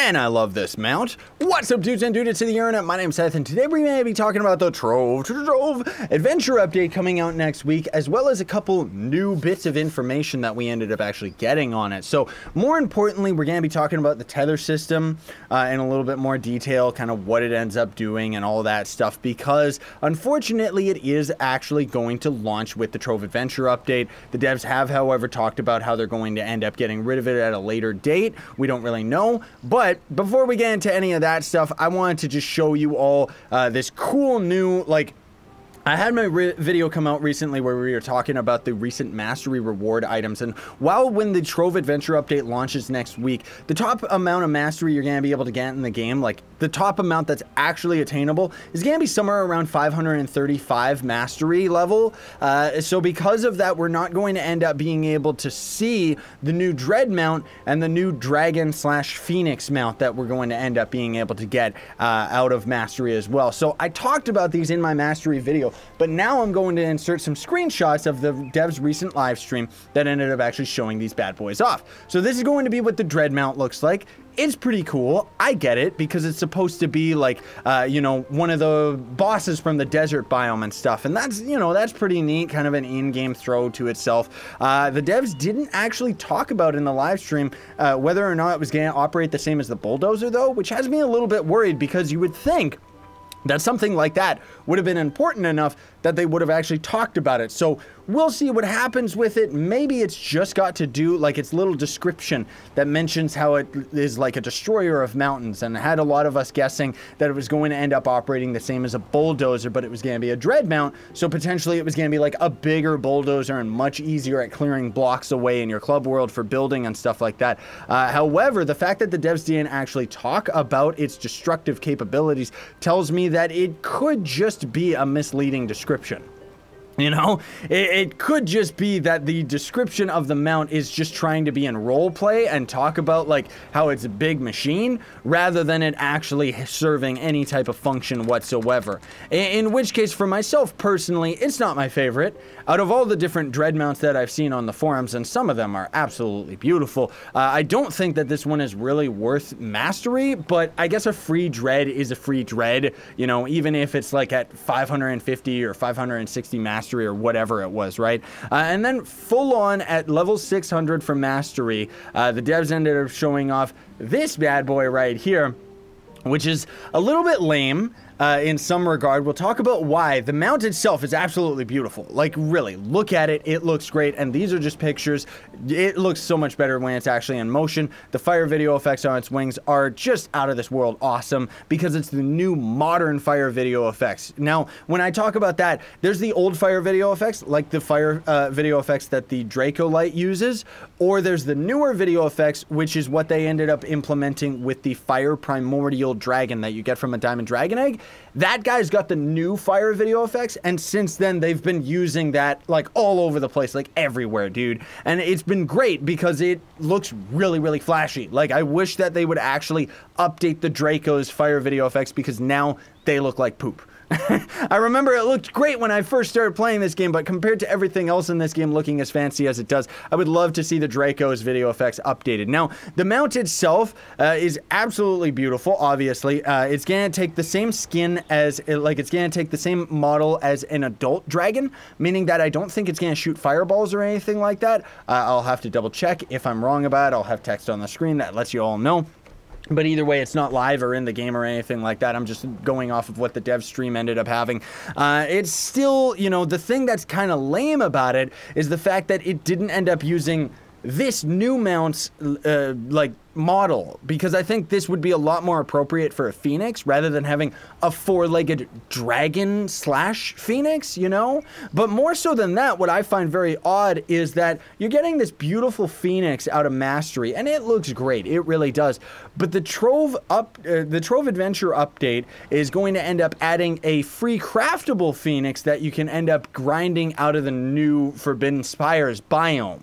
Man, I love this mount. What's up, dudes and dudettes of the internet? My name's Seth, and today we're going to be talking about the Trove Adventure update coming out next week, as well as a couple new bits of information that we ended up actually getting on it. So, more importantly, we're going to be talking about the Tether system in a little bit more detail, kind of what it ends up doing and all that stuff, because unfortunately, it is actually going to launch with the Trove Adventure update. The devs have, however, talked about how they're going to end up getting rid of it at a later date. We don't really know. But before we get into any of that stuff, I wanted to just show you all this cool new, I had my video come out recently where we were talking about the recent Mastery reward items, and when the Trove Adventure update launches next week, the top amount of Mastery you're going to be able to get in the game, like the top amount that's actually attainable, is going to be somewhere around 535 Mastery level. So because of that, we're not going to end up being able to see the new Dread Mount and the new Dragon / Phoenix mount that we're going to end up being able to get out of Mastery as well. So I talked about these in my Mastery video, but now I'm going to insert some screenshots of the dev's recent live stream that ended up actually showing these bad boys off. So this is going to be what the Dread Mount looks like. It's pretty cool. I get it, because it's supposed to be like, you know, one of the bosses from the desert biome and stuff. And that's, you know, that's pretty neat, kind of an in-game throw to itself. The devs didn't actually talk about in the live stream whether or not it was going to operate the same as the bulldozer, though, which has me a little bit worried, because you would think that something like that would have been important enough that they would have actually talked about it. So we'll see what happens with it. Maybe it's just got to do, like, its little description that mentions how it is like a destroyer of mountains, and had a lot of us guessing that it was going to end up operating the same as a bulldozer, but it was going to be a Dread Mount, so potentially it was going to be like a bigger bulldozer and much easier at clearing blocks away in your club world for building and stuff like that. However, the fact that the devs didn't actually talk about its destructive capabilities tells me that it could just be a misleading description. You know, it could just be that the description of the mount is just trying to be in role play and talk about, like, how it's a big machine, rather than it actually serving any type of function whatsoever. In which case, for myself personally, it's not my favorite. Out of all the different Dread Mounts that I've seen on the forums, and some of them are absolutely beautiful, I don't think that this one is really worth Mastery, but I guess a free Dread is a free Dread, you know, even if it's like at 550 or 560 Mastery or whatever it was, right? And then full on at level 600 for Mastery, the devs ended up showing off this bad boy right here, which is a little bit lame. In some regard. We'll talk about why. The mount itself is absolutely beautiful. Like, really, look at it. It looks great, and these are just pictures. It looks so much better when it's actually in motion. The fire video effects on its wings are just out of this world awesome, because it's the new modern fire video effects. Now, when I talk about that, there's the old fire video effects, like the fire video effects that the Draco light uses, or there's the newer video effects, which is what they ended up implementing with the fire primordial dragon that you get from a diamond dragon egg. That guy's got the new fire video effects, and since then they've been using that like all over the place, like everywhere, dude. And it's been great because it looks really, really flashy. Like, I wish that they would actually update the Draco's fire video effects, because now they look like poop. I remember it looked great when I first started playing this game, but compared to everything else in this game looking as fancy as it does, I would love to see the Draco's video effects updated. Now, the mount itself is absolutely beautiful, obviously. It's going to take the same skin as, it's going to take the same model as an adult dragon, meaning that I don't think it's going to shoot fireballs or anything like that. I'll have to double check. If I'm wrong about it, I'll have text on the screen that lets you all know. But either way, it's not live or in the game or anything like that. I'm just going off of what the dev stream ended up having. It's still, you know, the thing that's kind of lame about it is the fact that it didn't end up using this new mount's, model, because I think this would be a lot more appropriate for a Phoenix rather than having a four-legged dragon / Phoenix, you know? But more so than that, what I find very odd is that you're getting this beautiful Phoenix out of Mastery, and it looks great, it really does. But the Trove Adventure update is going to end up adding a free craftable Phoenix that you can end up grinding out of the new Forbidden Spires biome.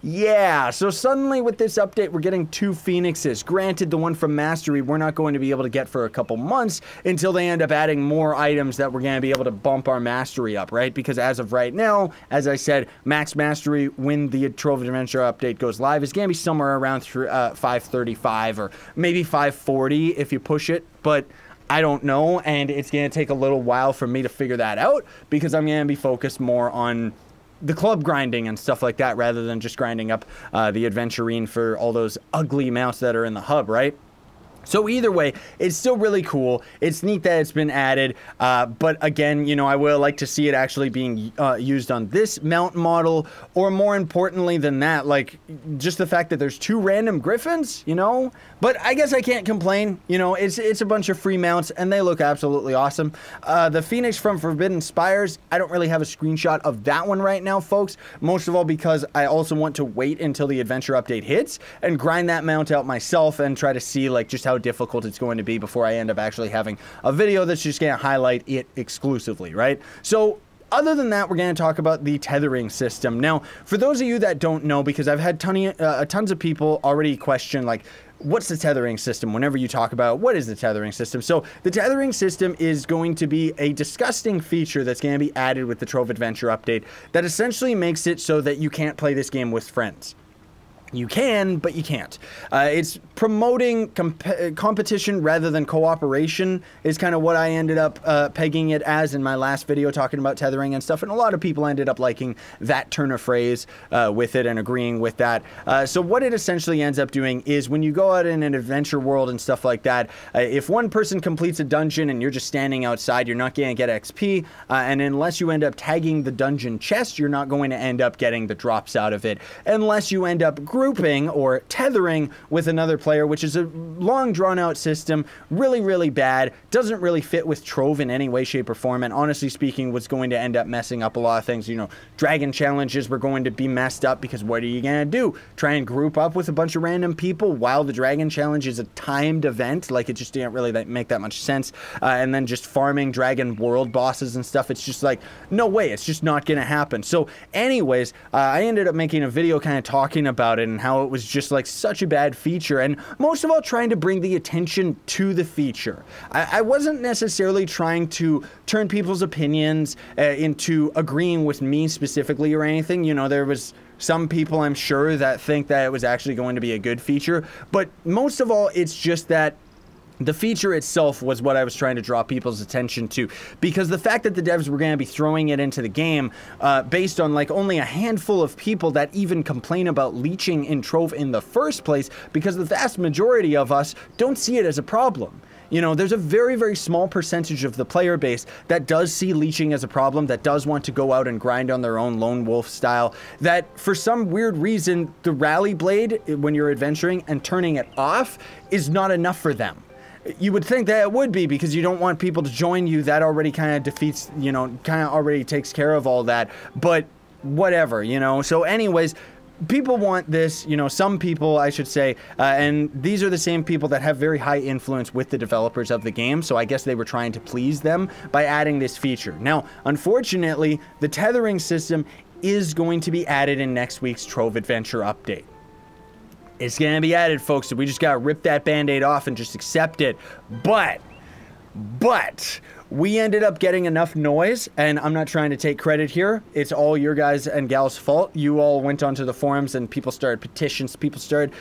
Yeah, so suddenly with this update, we're getting 2 Phoenixes. Granted, the one from Mastery, we're not going to be able to get for a couple months until they end up adding more items that we're going to be able to bump our Mastery up, right? Because as of right now, as I said, max Mastery when the Trove Adventure update goes live is going to be somewhere around 535 or maybe 540 if you push it, but I don't know, and it's going to take a little while for me to figure that out because I'm going to be focused more on the club grinding and stuff like that rather than just grinding up the Adventurine for all those ugly mounts that are in the hub, right? So either way, it's still really cool. It's neat that it's been added, but again, you know, I would like to see it actually being used on this mount model, or more importantly than that, like, just the fact that there's 2 random Griffins, you know? But I guess I can't complain, you know, it's a bunch of free mounts, and they look absolutely awesome. The Phoenix from Forbidden Spires, I don't really have a screenshot of that one right now, folks, most of all because I also want to wait until the Adventure update hits, and grind that mount out myself, and try to see, like, just how difficult it's going to be before I end up actually having a video that's just going to highlight it exclusively, right? So other than that, we're going to talk about the tethering system. Now, for those of you that don't know, because I've had tons of people already question, like, what's the tethering system whenever you talk about what is the tethering system? So the tethering system is going to be a disgusting feature that's going to be added with the Trove Adventure update that essentially makes it so that you can't play this game with friends. You can, but you can't. It's promoting competition rather than cooperation is kind of what I ended up pegging it as in my last video talking about tethering and stuff, and a lot of people ended up liking that turn of phrase with it and agreeing with that. So what it essentially ends up doing is when you go out in an adventure world and stuff like that, if one person completes a dungeon and you're just standing outside, you're not going to get XP, and unless you end up tagging the dungeon chest, you're not going to end up getting the drops out of it, unless you end up grouping or tethering with another player, which is a long drawn out system, really bad, doesn't really fit with Trove in any way, shape, or form, and honestly speaking was going to end up messing up a lot of things. You know, dragon challenges were going to be messed up because what are you gonna do? Try and group up with a bunch of random people while the dragon challenge is a timed event? Like, it just didn't really make that much sense. And then just farming dragon world bosses and stuff, it's just like, no way, it's just not gonna happen. So anyways, I ended up making a video kind of talking about it and how it was just like such a bad feature, and most of all trying to bring the attention to the feature. I wasn't necessarily trying to turn people's opinions into agreeing with me specifically or anything. You know, there was some people, I'm sure, that think that it was actually going to be a good feature, but most of all, it's just that the feature itself was what I was trying to draw people's attention to, because the fact that the devs were going to be throwing it into the game based on like only a handful of people that even complain about leeching in Trove in the first place, because the vast majority of us don't see it as a problem. You know, there's a very small percentage of the player base that does see leeching as a problem, that does want to go out and grind on their own lone wolf style, that for some weird reason, the rally blade, when you're adventuring and turning it off, is not enough for them. You would think that it would be, because you don't want people to join you. That already kind of defeats, you know, kind of already takes care of all that, but whatever, you know. So anyways, people want this, you know, some people, I should say, and these are the same people that have very high influence with the developers of the game, so I guess they were trying to please them by adding this feature. Now, unfortunately, the tethering system is going to be added in next week's Trove Adventure update. It's going to be added, folks, so we just got to rip that band-aid off and just accept it. But we ended up getting enough noise, and I'm not trying to take credit here. It's all your guys and gals' fault. You all went onto the forums and people started petitions. People started,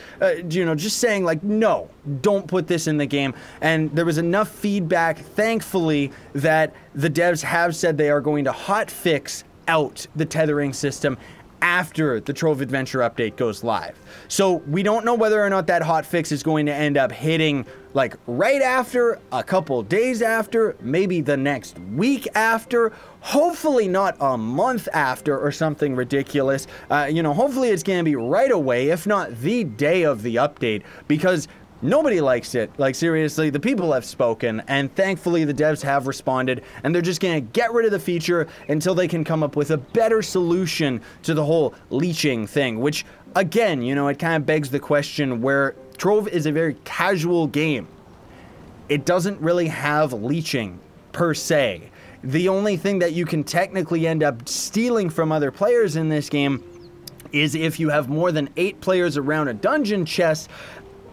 you know, just saying like, no, don't put this in the game. And there was enough feedback, thankfully, that the devs have said they are going to hotfix out the tethering system after the Trove Adventure update goes live. So we don't know whether or not that hotfix is going to end up hitting like right after, a couple days after, maybe the next week after, hopefully not a month after or something ridiculous. You know, hopefully it's going to be right away, if not the day of the update, because nobody likes it. Like, seriously, the people have spoken, and thankfully the devs have responded, and they're just gonna get rid of the feature until they can come up with a better solution to the whole leeching thing, which, again, you know, it kind of begs the question where Trove is a very casual game. It doesn't really have leeching, per se. The only thing that you can technically end up stealing from other players in this game is if you have more than 8 players around a dungeon chest,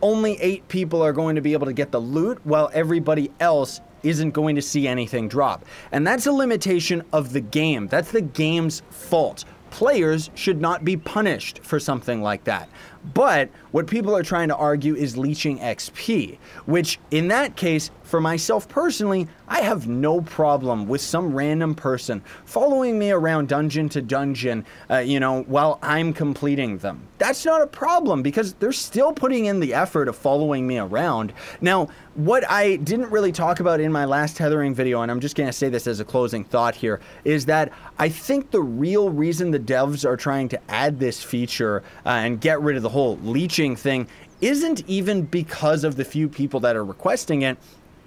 only 8 people are going to be able to get the loot, while everybody else isn't going to see anything drop. And that's a limitation of the game. That's the game's fault. Players should not be punished for something like that. But what people are trying to argue is leeching XP, which in that case, for myself personally, I have no problem with some random person following me around dungeon to dungeon, while I'm completing them. That's not a problem because they're still putting in the effort of following me around. Now, what I didn't really talk about in my last tethering video, and I'm just going to say this as a closing thought here, is that I think the real reason the devs are trying to add this feature and get rid of the whole leeching thing isn't even because of the few people that are requesting it.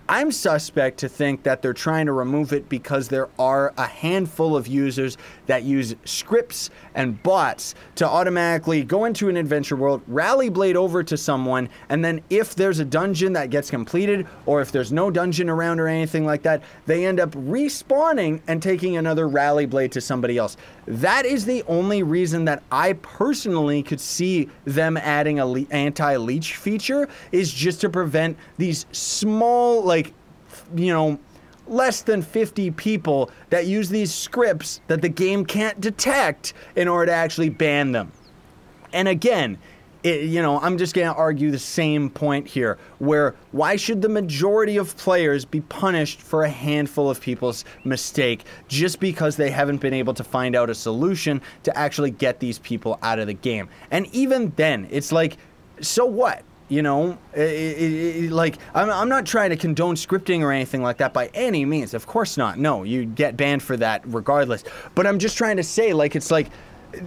I'm suspect to think that they're trying to remove it because there are a handful of users that use scripts and bots to automatically go into an adventure world, rally blade over to someone, and then if there's a dungeon that gets completed, or if there's no dungeon around or anything like that, they end up respawning and taking another rally blade to somebody else. That is the only reason that I personally could see them adding a anti-leech feature, is just to prevent these small, less than 50 people that use these scripts that the game can't detect in order to actually ban them. And again, I'm just going to argue the same point here, where why should the majority of players be punished for a handful of people's mistake just because they haven't been able to find out a solution to actually get these people out of the game? And even then, it's like, so what? I'm not trying to condone scripting or anything like that by any means. Of course not. No, you get banned for that regardless. But I'm just trying to say,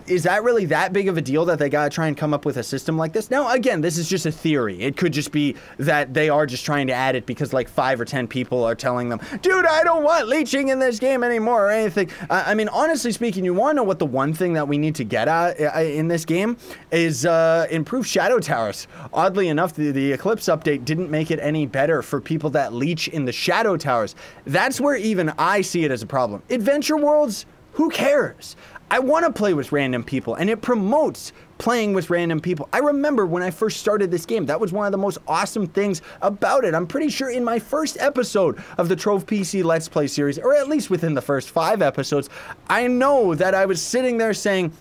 is that really that big of a deal that they gotta try and come up with a system like this? Now, again, this is just a theory. It could just be that they are just trying to add it because 5 or 10 people are telling them, dude, I don't want leeching in this game anymore or anything. I mean, honestly speaking, you wanna know what the one thing that we need to get at in this game is improved shadow towers. Oddly enough, the Eclipse update didn't make it any better for people that leech in the shadow towers. That's where even I see it as a problem. Adventure worlds, who cares? I want to play with random people, and it promotes playing with random people. I remember when I first started this game, that was one of the most awesome things about it. I'm pretty sure in my first episode of the Trove PC Let's Play series, or at least within the first 5 episodes, I know that I was sitting there saying,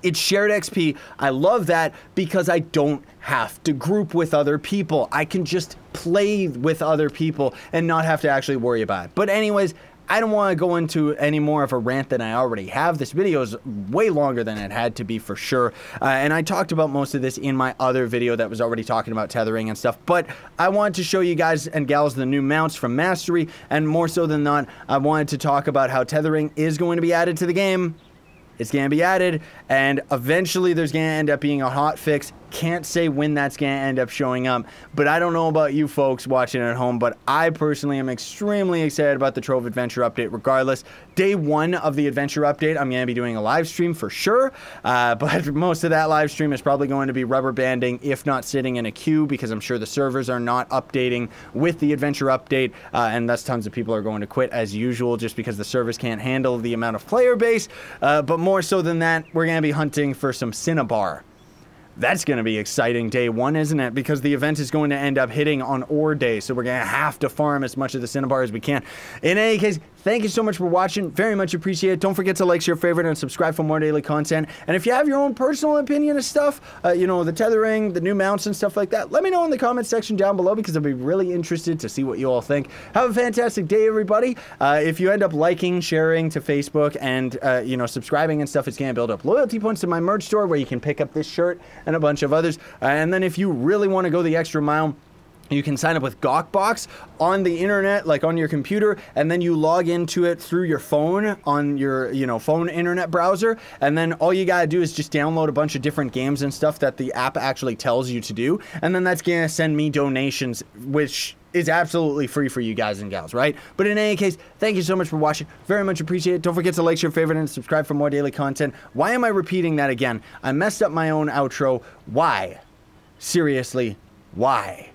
it's shared XP. I love that because I don't have to group with other people. I can just play with other people and not have to actually worry about it. But anyways, I don't want to go into any more of a rant than I already have. This video is way longer than it had to be for sure. And I talked about most of this in my other video that was already talking about tethering and stuff. But I wanted to show you guys and gals the new mounts from Mastery. And more so than not, I wanted to talk about how tethering is going to be added to the game. It's going to be added, and eventually there's going to end up being a hot fix. Can't say when that's going to end up showing up, but I don't know about you folks watching at home, but I personally am extremely excited about the Trove Adventure update regardless. Day 1 of the Adventure update, I'm going to be doing a live stream for sure, but most of that live stream is probably going to be rubber banding, if not sitting in a queue, because I'm sure the servers are not updating with the Adventure update, and thus tons of people are going to quit as usual just because the servers can't handle the amount of player base, but more so than that, we're going to be hunting for some Cinnabar. That's going to be exciting day 1, isn't it? Because the event is going to end up hitting on Ore Day, so we're going to have to farm as much of the Cinnabar as we can. In any case, thank you so much for watching. Very much appreciate it. Don't forget to like, share, favorite, and subscribe for more daily content. And if you have your own personal opinion of stuff, the tethering, the new mounts and stuff like that, let me know in the comment section down below because I'll be really interested to see what you all think. Have a fantastic day, everybody. If you end up liking, sharing to Facebook, and, subscribing and stuff, it's going to build up loyalty points to my merch store where you can pick up this shirt and a bunch of others. And then if you really want to go the extra mile, you can sign up with Gawkbox on the internet, like on your computer, and then you log into it through your phone on your, phone internet browser. And then all you gotta do is just download a bunch of different games and stuff that the app actually tells you to do. And then that's gonna send me donations, which is absolutely free for you guys and gals, right? But in any case, thank you so much for watching. Very much appreciate it. Don't forget to like, share, favorite, and subscribe for more daily content. Why am I repeating that again? I messed up my own outro. Why? Seriously, why?